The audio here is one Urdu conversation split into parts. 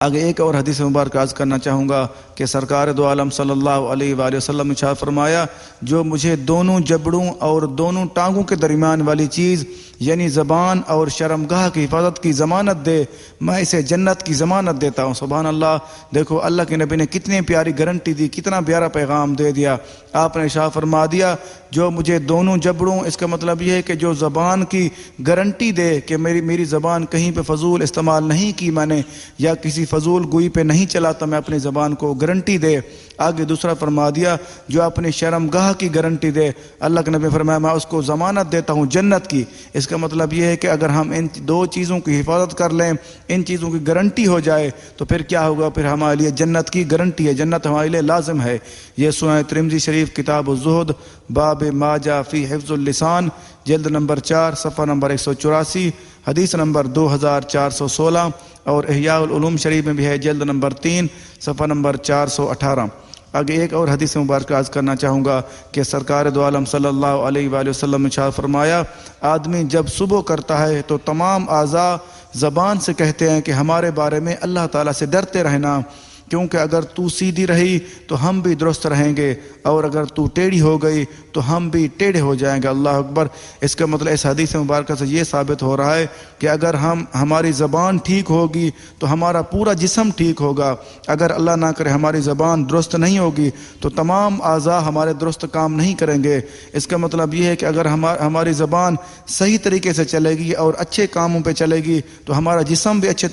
آگے ایک اور حدیث مبارک عرض کرنا چاہوں گا کہ سرکار دو عالم صلی اللہ علیہ وآلہ وسلم نے ارشاد فرمایا، جو مجھے دونوں جبڑوں اور دونوں ٹانگوں کے درمیان والی چیز یعنی زبان اور شرمگاہ کی حفاظت کی ضمانت دے، میں اسے جنت کی ضمانت دیتا ہوں۔ سبحان اللہ! دیکھو اللہ کے نبی نے کتنی پیاری گارنٹی دی، کتنا پیارا پیغام دے دیا۔ آپ نے ارشاد فرما دیا جو مجھے دونوں جبڑوں، اس کا مطلب یہ ہے کہ جو زبان کی گارنٹی دے کہ میری زبان کہیں پہ فضول استعمال نہیں کی میں نے، یا کسی فضول گوئی پہ نہیں چلاتا میں اپنی زبان کو، گارنٹی دے۔ آگے دوسرا فرما دیا جو اپنی شرمگاہ کی گارنٹی دے، اللہ کے نبی فرمایا میں اس کو ضمانت دیتا ہوں جنت کی۔ اس کا مطلب یہ ہے کہ اگر ہم ان دو چیزوں کی حفاظت کر لیں، ان چیزوں کی گارنٹی ہو جائے تو پھر کیا ہوگا؟ پھر ہمارے لیے جنت کی گارنٹی ہے، جنت ہمارے لیے لازم ہے۔ یہ سنن ترمذی شریف کتاب الزہد باب ما جاء فی حفظ اللسان، جلد نمبر 4 صفحہ نمبر 184، حدیث نمبر 2416، اور احیاء العلوم شریف میں بھی ہے، جلد نمبر 3 صفحہ نمبر 418۔ آگے ایک اور حدیث مبارک عرض کرنا چاہوں گا کہ سرکار دو عالم صلی اللہ علیہ وآلہ وسلم نے ارشاد فرمایا، آدمی جب صبح کرتا ہے تو تمام اعضاء زبان سے کہتے ہیں کہ ہمارے بارے میں اللہ تعالیٰ سے ڈرتے رہنا، کیونکہ اگر تو سیدھی رہی تو ہم بھی درست رہیں گے، اور اگر تو ٹیڑھی ہو گئی تو ہم بھی ٹیڑھے ہو جائیں گے۔ اللہ اکبر! اس کا مطلب اس حدیث مبارکہ سے یہ ثابت ہو رہا ہے کہ اگر ہماری زبان ٹھیک ہوگی تو ہمارا پورا جسم ٹھیک ہوگا۔ اگر اللہ نہ کرے ہماری زبان درست نہیں ہوگی تو تمام اعضاء ہمارے درست کام نہیں کریں گے۔ اس کا مطلب یہ ہے کہ اگر ہماری زبان صحیح طریقے سے چلے گی اور اچھے کاموں پہ چلے گی تو ہمارا جسم بھی اچھے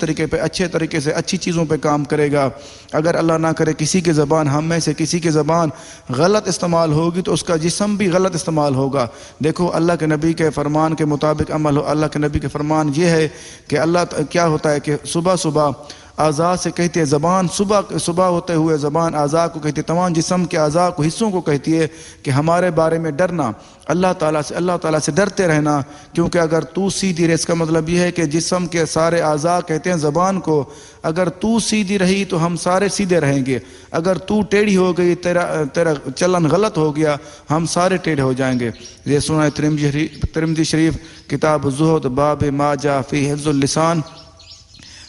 طریقے سے اچھی چیزوں پہ کام کرے گا۔ اگر اللہ نہ کرے کسی کی زبان، ہم میں سے کسی کی زبان غلط استعمال ہوگی تو اس کا جسم بھی غلط استعمال ہوگا۔ دیکھو اللہ کے نبی کے فرمان کے مطابق عمل ہو۔ اللہ کے نبی کے فرمان یہ ہے کہ اللہ کیا ہوتا ہے کہ صبح اعضاء سے کہتی ہے، زبان صبح ہوتے ہوئے زبان اعضاء کو کہتی ہے، تمام جسم کے اعضاء کو، حصوں کو کہتی ہے کہ ہمارے بارے میں ڈرنا، اللہ تعالیٰ سے ڈرتے رہنا، کیونکہ اگر تو سیدھی رہے، اس کا مطلب یہ ہے کہ جسم کے سارے اعضاء کہتے ہیں زبان کو، اگر تو سیدھی رہی تو ہم سارے سیدھے رہیں گے، اگر تو ٹیڑھی ہو گئی، تیرا چلن غلط ہو گیا، ہم سارے ٹیڑھے ہو جائیں گے۔ یہ سنن ترمذی شریف کتاب الزہد باب ما جاء فی حفظ اللسان،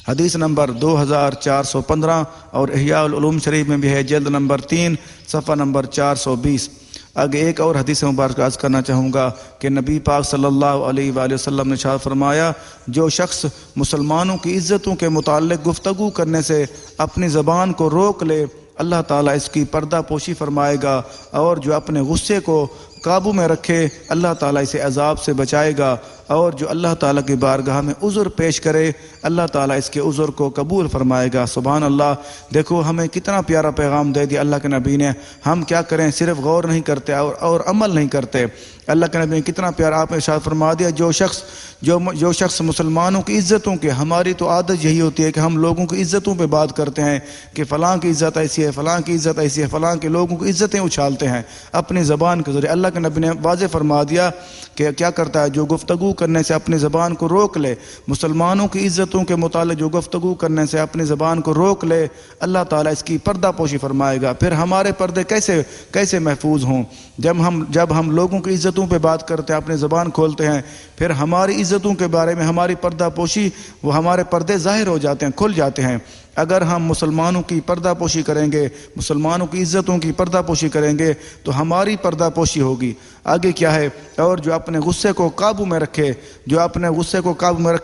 حدیث نمبر 2415، اور احیاء العلوم شریف میں بھی ہے، جلد نمبر 3 صفحہ نمبر 420۔ آگے ایک اور حدیث مبارک عرض کرنا چاہوں گا کہ نبی پاک صلی اللہ علیہ وآلہ وسلم نے ارشاد فرمایا، جو شخص مسلمانوں کی عزتوں کے متعلق گفتگو کرنے سے اپنی زبان کو روک لے، اللہ تعالیٰ اس کی پردہ پوشی فرمائے گا، اور جو اپنے غصے کو قابو میں رکھے اللہ تعالیٰ اسے عذاب سے بچائے گا، اور جو اللہ تعالیٰ کی بارگاہ میں عذر پیش کرے اللہ تعالیٰ اس کے عذر کو قبول فرمائے گا۔ سبحان اللہ! دیکھو ہمیں کتنا پیارا پیغام دے دیا اللہ کے نبی نے۔ ہم کیا کریں؟ صرف غور نہیں کرتے اور عمل نہیں کرتے۔ اللہ کے نبی نے کتنا پیارا آپ نے ارشاد فرما دیا، جو شخص مسلمانوں کی عزتوں کے، ہماری تو عادت یہی ہوتی ہے کہ ہم لوگوں کی عزتوں پہ بات کرتے ہیں کہ فلاں کی عزت ایسی ہے، فلاں کی عزت ایسی ہے، فلاں کے لوگوں کی عزتیں اچھالتے ہیں اپنی زبان کے ذریعے۔ اللہ کے نبی نے واضح فرما دیا کہ کیا کرتا ہے، جو گفتگو کرنے سے اپنی زبان کو روک لے، مسلمانوں کی عزتوں کے متعلق جو گفتگو کرنے سے اپنی زبان کو روک لے، اللہ تعالیٰ اس کی پردہ پوشی فرمائے گا۔ پھر ہمارے پردے کیسے محفوظ ہوں؟ جب ہم لوگوں کی عزتوں پہ بات کرتے ہیں، اپنی زبان کھولتے ہیں، پھر ہماری عزتوں کے بارے میں ہماری پردہ پوشی، وہ ہمارے پردے ظاہر ہو جاتے ہیں، کھل جاتے ہیں۔ اگر ہم مسلمانوں کی پردہ پوشی کریں گے، مسلمانوں کی عزتوں کی پردہ پوشی کریں گے تو ہماری پردہ پوشی ہوگی۔ آگے کیا ہے؟ اور جو اپنے غصے کو قابو میں رکھے،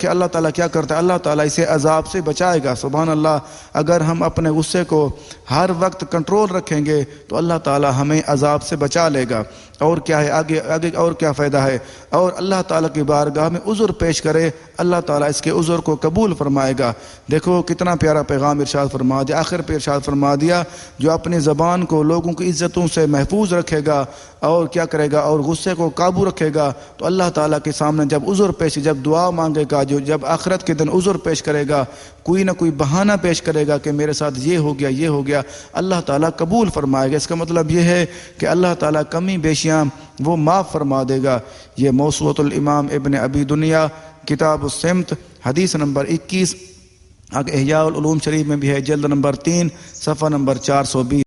اللہ تعالیٰ کیا کرتا ہے؟ اللہ تعالیٰ اسے عذاب سے بچائے گا۔ سبحان اللہ! اگر ہم اپنے غصے کو ہر وقت کنٹرول رکھیں گے تو اللہ تعالیٰ ہمیں عذاب سے بچا لے گا۔ اور کیا ہے آگے اور کیا فائدہ ہے؟ اور اللہ تعالیٰ کی بارگاہ میں عذر پیش کرے، اللہ تعالیٰ اس کے عذر کو قبول فرمائے گا۔ دیکھو کتنا پیارا پیغام ارشاد فرما دیا، آخر پہ ارشاد فرما دیا، جو اپنی زبان کو لوگوں کی عزتوں سے محفوظ رکھے گا اور کیا کرے گا، اور غصے کو قابو رکھے گا، تو اللہ تعالیٰ کے سامنے جب دعا مانگے گا، جب آخرت کے دن عذر پیش کرے گا، کوئی نہ کوئی بہانہ پیش کرے گا کہ میرے ساتھ یہ ہو گیا، اللہ تعالیٰ قبول فرمائے گا۔ اس کا مطلب یہ ہے کہ اللہ تعالیٰ کمی بیشیاں وہ معاف فرما دے گا۔ یہ موسوعۃ الامام ابن ابی دنیا کتاب السمت، حدیث نمبر 21، احیاء العلوم شریف میں بھی ہے، جلد نمبر 3 صفحہ نمبر 420۔